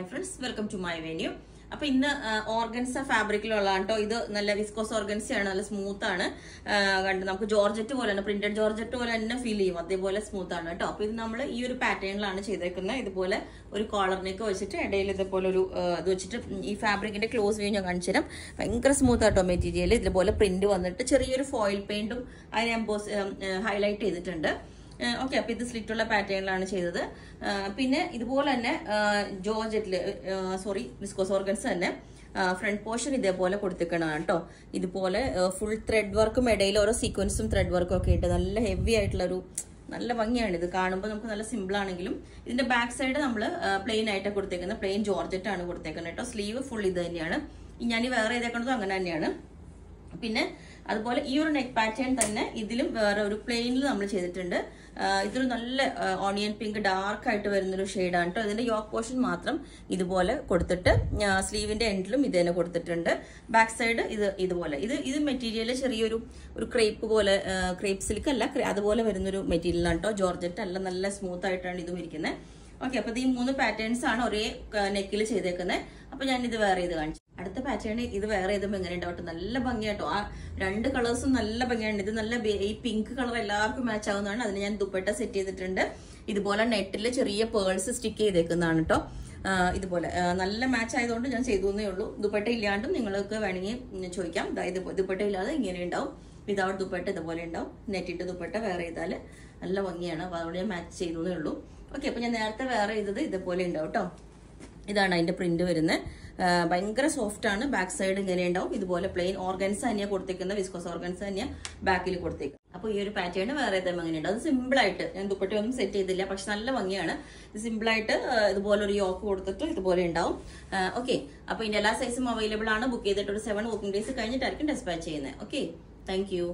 Hi friends, welcome to my venue. അപ്പോൾ ഇന്ന് organza ഫാബ്രിക്കിലുള്ളതാണ് കേട്ടോ. ഇത് നല്ല വിസ്കോസ് ഓർഗൻസയാണ്, നല്ല സ്മൂത്ത് ആണ്. കണ്ട് നമുക്ക് ജോർജറ്റ് പോലെ തന്നെ, പ്രിന്റഡ് ജോർജറ്റ് പോലെ തന്നെ ഫീൽ ചെയ്യും, അതേപോലെ സ്മൂത്ത് ആണ് കേട്ടോ. അപ്പോൾ ഇത് നമ്മൾ ഈ ഒരു പാറ്റേണിലാണ് ചെയ്തേക്കുന്നത്. ഇതുപോലെ ഒരു കോളറിനൊക്കെ വെച്ചിട്ട് ഇടയിൽ ഇതുപോലെ ഒരു ഇത് വെച്ചിട്ട് ഈ ഫാബ്രിക്കിന്റെ ക്ലോസ് വ്യൂ ഞാൻ കാണിച്ചു തരാം. ഭയങ്കര സ്മൂത്ത് ആട്ടോ മെറ്റീരിയൽ. ഇതുപോലെ പ്രിന്റ് വന്നിട്ട് ചെറിയൊരു ഫോയിൽ പെയിന്റും അതിനെ എംബോസ് ഹൈലൈറ്റ് ചെയ്തിട്ടുണ്ട്. ഓക്കെ, അപ്പൊ ഇത് സ്ലിറ്റുള്ള പാറ്റേണിലാണ് ചെയ്തത്. പിന്നെ ഇതുപോലെ തന്നെ ജോർജറ്റില് വിസ്കോസ് ഓർഗൻസ് തന്നെ ഫ്രണ്ട് പോർഷൻ ഇതേപോലെ കൊടുത്തിരിക്കണം കേട്ടോ. ഇതുപോലെ ഫുൾ ത്രെഡ് വർക്കും ഇടയിൽ ഓരോ സീക്വൻസും ത്രെഡ് വർക്കും ഒക്കെ ഇട്ട് നല്ല ഹെവി ആയിട്ടുള്ള ഒരു നല്ല ഭംഗിയാണ്. ഇത് കാണുമ്പോൾ നമുക്ക് നല്ല സിമ്പിൾ ആണെങ്കിലും ഇതിന്റെ ബാക്ക് സൈഡ് നമ്മൾ പ്ലെയിൻ ആയിട്ട് കൊടുത്തേക്കുന്നത്, പ്ലെയിൻ ജോർജറ്റ് ആണ് കൊടുത്തേക്കുന്നത് കേട്ടോ. സ്ലീവ് ഫുൾ ഇത് തന്നെയാണ്. ഞാൻ വേറെ ചെയ്തേക്കുന്നതും അങ്ങനെ തന്നെയാണ്. പിന്നെ അതുപോലെ ഈ ഒരു നെക്ക് പാറ്റേൺ തന്നെ ഇതിലും വേറെ ഒരു പ്ലെയിനിൽ നമ്മൾ ചെയ്തിട്ടുണ്ട്. ഇതൊരു നല്ല ഓണിയൻ പിങ്ക് ഡാർക്ക് ആയിട്ട് വരുന്നൊരു ഷെയ്ഡാണ് കേട്ടോ. ഇതിന്റെ യോക്ക് പോർഷൻ മാത്രം ഇതുപോലെ കൊടുത്തിട്ട് സ്ലീവിന്റെ എൻഡിലും ഇത് തന്നെ കൊടുത്തിട്ടുണ്ട്. ബാക്ക് സൈഡ് ഇതുപോലെ ഇത് മെറ്റീരിയൽ ചെറിയൊരു ക്രേപ്പ് പോലെ, ക്രേപ്പ് സിൽക്ക് അല്ല, അതുപോലെ വരുന്നൊരു മെറ്റീരിയലാണ് കേട്ടോ. ജോർജറ്റ് അല്ല, നല്ല സ്മൂത്ത് ആയിട്ടാണ് ഇതും ഇരിക്കുന്നത്. ഓക്കെ, അപ്പൊ ഈ 3 പാറ്റേൺസ് ആണ് ഒരേ നെക്കിൽ ചെയ്തേക്കുന്നത്. അപ്പൊ ഞാൻ ഇത് വേറെ ചെയ്ത് കാണിച്ചു. അടുത്ത പാറ്റേൺ ഇത് വേറെ ചെയ്തുമ്പോൾ എങ്ങനെ ഉണ്ടാവട്ടെ, നല്ല ഭംഗിയാട്ടോ. ആ 2 കളേഴ്സും നല്ല ഭംഗിയാണ്. ഇത് നല്ല ഈ പിങ്ക് കളർ എല്ലാവർക്കും മാച്ച് ആവുന്നതാണ്. അതിന് ഞാൻ ദുപ്പട്ട സെറ്റ് ചെയ്തിട്ടുണ്ട്. ഇതുപോലെ നെറ്റിൽ ചെറിയ പേൾസ് സ്റ്റിക്ക് ചെയ്തേക്കുന്നതാണ് കേട്ടോ. ഇതുപോലെ നല്ല മാച്ച് ആയതുകൊണ്ട് ഞാൻ ചെയ്തേ ഉള്ളൂ. ദുപ്പട്ട ഇല്ലാണ്ടും നിങ്ങൾക്ക് വേണമെങ്കിൽ ചോദിക്കാം. അതായത് ദുപ്പട്ട ഇല്ലാതെ ഇങ്ങനെ ഉണ്ടാവും, വിതൗട്ട് ദുപ്പട്ട ഇതുപോലെ ഉണ്ടാവും. നെറ്റിട്ട് ദുപ്പട്ട വേറെ ചെയ്താൽ നല്ല ഭംഗിയാണ്. അപ്പൊ അതുകൊണ്ട് ഞാൻ മാച്ച് ചെയ്തേ ഉള്ളൂ. ഓക്കെ, അപ്പൊ ഞാൻ നേരത്തെ വേറെ ചെയ്തത് ഇതുപോലെ ഉണ്ടാവും കേട്ടോ. ഇതാണ് അതിന്റെ പ്രിന്റ് വരുന്നത്. ഭയങ്കര സോഫ്റ്റ് ആണ്. ബാക്ക് സൈഡ് ഇങ്ങനെ ഉണ്ടാവും. ഇതുപോലെ പ്ലെയിൻ ഓർഗൻസ് തന്നെയാണ് കൊടുത്തേക്കുന്നത്, വിസ്കോസ് ഓർഗൻസ് തന്നെയാണ് ബാക്കിൽ കൊടുത്തേക്കുന്നത്. അപ്പൊ ഈ ഒരു പാറ്റേൺ വേറെ ഏതായാലും അങ്ങനെ ഉണ്ടാവും. അത് സിമ്പിൾ ആയിട്ട്, ഞാൻ ദുപ്പട്ടയൊന്നും സെറ്റ് ചെയ്തില്ല, പക്ഷെ നല്ല ഭംഗിയാണ്. സിമ്പിൾ ആയിട്ട് ഇതുപോലെ ഒരു യോക്ക് കൊടുത്തിട്ട് ഇതുപോലെ ഉണ്ടാവും. ഓക്കെ, അപ്പൊ ഇതിന്റെ എല്ലാ സൈസും അവൈലബിൾ ആണ്. ബുക്ക് ചെയ്തിട്ട് ഒരു 7 വർക്കിംഗ് ഡേയ്സ് കഴിഞ്ഞിട്ടായിരിക്കും ഡെസ്പാച്ച് ചെയ്യുന്നത്. Okay, thank you.